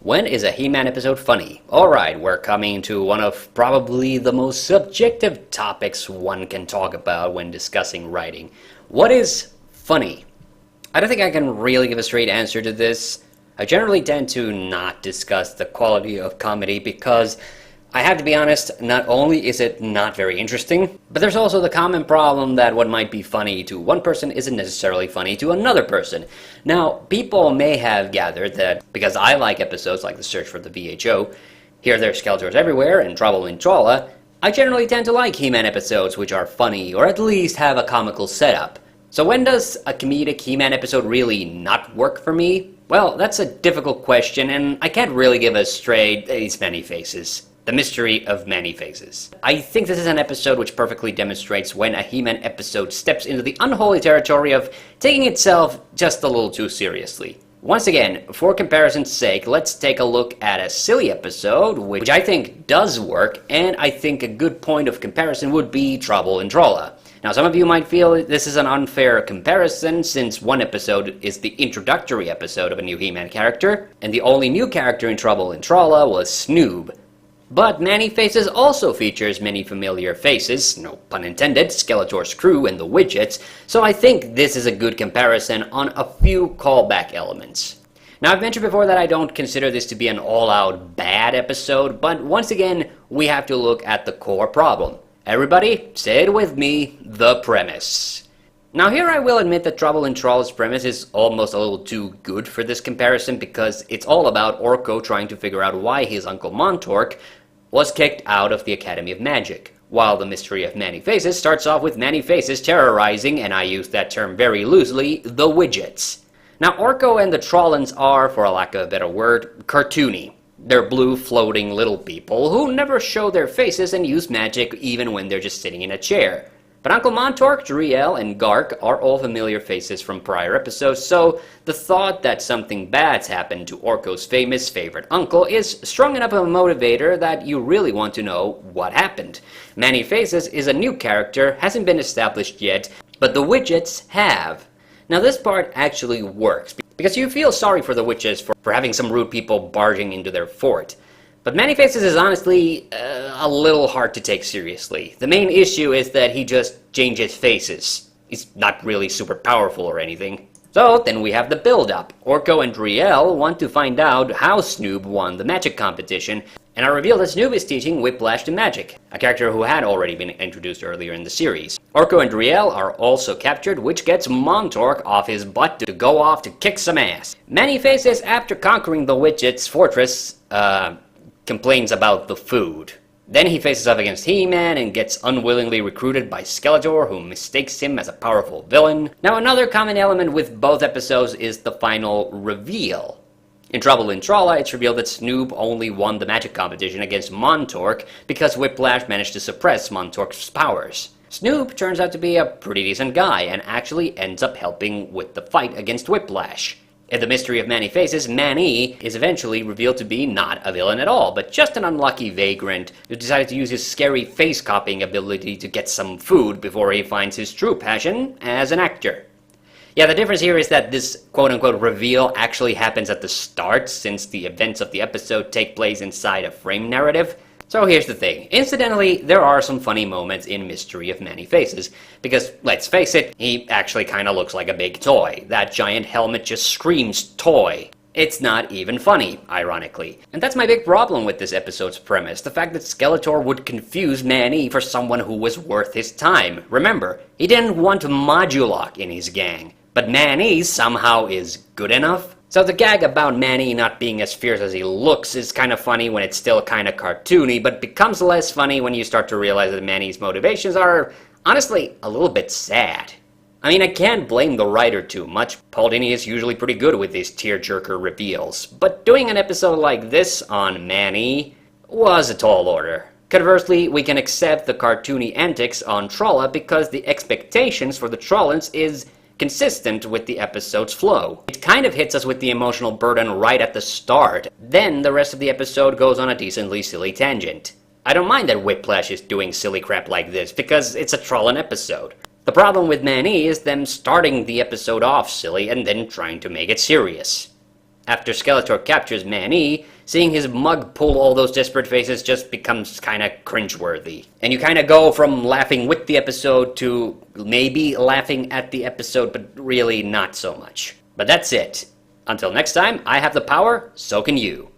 When is a He-Man episode funny? Alright, we're coming to one of probably the most subjective topics one can talk about when discussing writing. What is funny? I don't think I can really give a straight answer to this. I generally tend to not discuss the quality of comedy because I have to be honest, not only is it not very interesting, but there's also the common problem that what might be funny to one person isn't necessarily funny to another person. Now, people may have gathered that because I like episodes like The Search for the VHO, Here, There, Skeletors Everywhere, and Trouble in Trolla, I generally tend to like He-Man episodes which are funny or at least have a comical setup. So when does a comedic He-Man episode really not work for me? Well, that's a difficult question, and I can't really give a straight, it's many faces. The Mystery of Many Faces. I think this is an episode which perfectly demonstrates when a He-Man episode steps into the unholy territory of taking itself just a little too seriously. Once again, for comparison's sake, let's take a look at a silly episode, which I think does work, and I think a good point of comparison would be Trouble in Trolla. Now, some of you might feel this is an unfair comparison, since one episode is the introductory episode of a new He-Man character, and the only new character in Trouble in Trolla was Snoob. But Many Faces also features many familiar faces, no pun intended, Skeletor's crew and the Widgets, so I think this is a good comparison on a few callback elements. Now, I've mentioned before that I don't consider this to be an all-out bad episode, but once again, we have to look at the core problem. Everybody, say it with me, the premise. Now here I will admit that Trouble in Trolla's premise is almost a little too good for this comparison because it's all about Orko trying to figure out why his uncle Montork was kicked out of the Academy of Magic, while The Mystery of Many Faces starts off with Many Faces terrorizing, and I use that term very loosely, the Widgets. Now Orko and the Trollans are, for a lack of a better word, cartoony. They're blue floating little people who never show their faces and use magic even when they're just sitting in a chair. But Uncle Montork, Driel, and Gark are all familiar faces from prior episodes, so the thought that something bad's happened to Orko's famous favorite uncle is strong enough of a motivator that you really want to know what happened. Many Faces is a new character, hasn't been established yet, but the Widgets have. Now this part actually works, because you feel sorry for the Witches for having some rude people barging into their fort. But Many Faces is honestly a little hard to take seriously. The main issue is that he just changes faces. He's not really super powerful or anything. So then we have the build-up. Orko and Driel want to find out how Snoob won the magic competition, and I reveal that Snoob is teaching Whiplash the magic, a character who had already been introduced earlier in the series. Orko and Driel are also captured, which gets Montork off his butt to go off to kick some ass. Many Faces, after conquering the Widgets' fortress, complains about the food. Then he faces off against He-Man and gets unwillingly recruited by Skeletor, who mistakes him as a powerful villain. Now, another common element with both episodes is the final reveal. In Trouble in Trolla, it's revealed that Snoob only won the magic competition against Montork because Whiplash managed to suppress Montork's powers. Snoob turns out to be a pretty decent guy and actually ends up helping with the fight against Whiplash. In The Mystery of Many Faces, Manny is eventually revealed to be not a villain at all, but just an unlucky vagrant who decided to use his scary face-copying ability to get some food before he finds his true passion as an actor. Yeah, the difference here is that this quote-unquote reveal actually happens at the start, since the events of the episode take place inside a frame narrative. So here's the thing. Incidentally, there are some funny moments in Mystery of Many Faces, because, let's face it, he actually kinda looks like a big toy. That giant helmet just screams toy. It's not even funny, ironically. And that's my big problem with this episode's premise, the fact that Skeletor would confuse Manny for someone who was worth his time. Remember, he didn't want Modulok in his gang, but Manny somehow is good enough. So the gag about Manny not being as fierce as he looks is kind of funny when it's still kind of cartoony, but becomes less funny when you start to realize that Manny's motivations are, honestly, a little bit sad. I mean, I can't blame the writer too much. Paul Dini is usually pretty good with these tearjerker reveals, but doing an episode like this on Manny was a tall order. Conversely, we can accept the cartoony antics on Trolla because the expectations for the Trollans is consistent with the episode's flow. It kind of hits us with the emotional burden right at the start, then the rest of the episode goes on a decently silly tangent. I don't mind that Whiplash is doing silly crap like this, because it's a Trollan episode. The problem with Manny is them starting the episode off silly and then trying to make it serious. After Skeletor captures Man-E, seeing his mug pull all those desperate faces just becomes kinda cringeworthy. And you kinda go from laughing with the episode to maybe laughing at the episode, but really not so much. But that's it. Until next time, I have the power, so can you.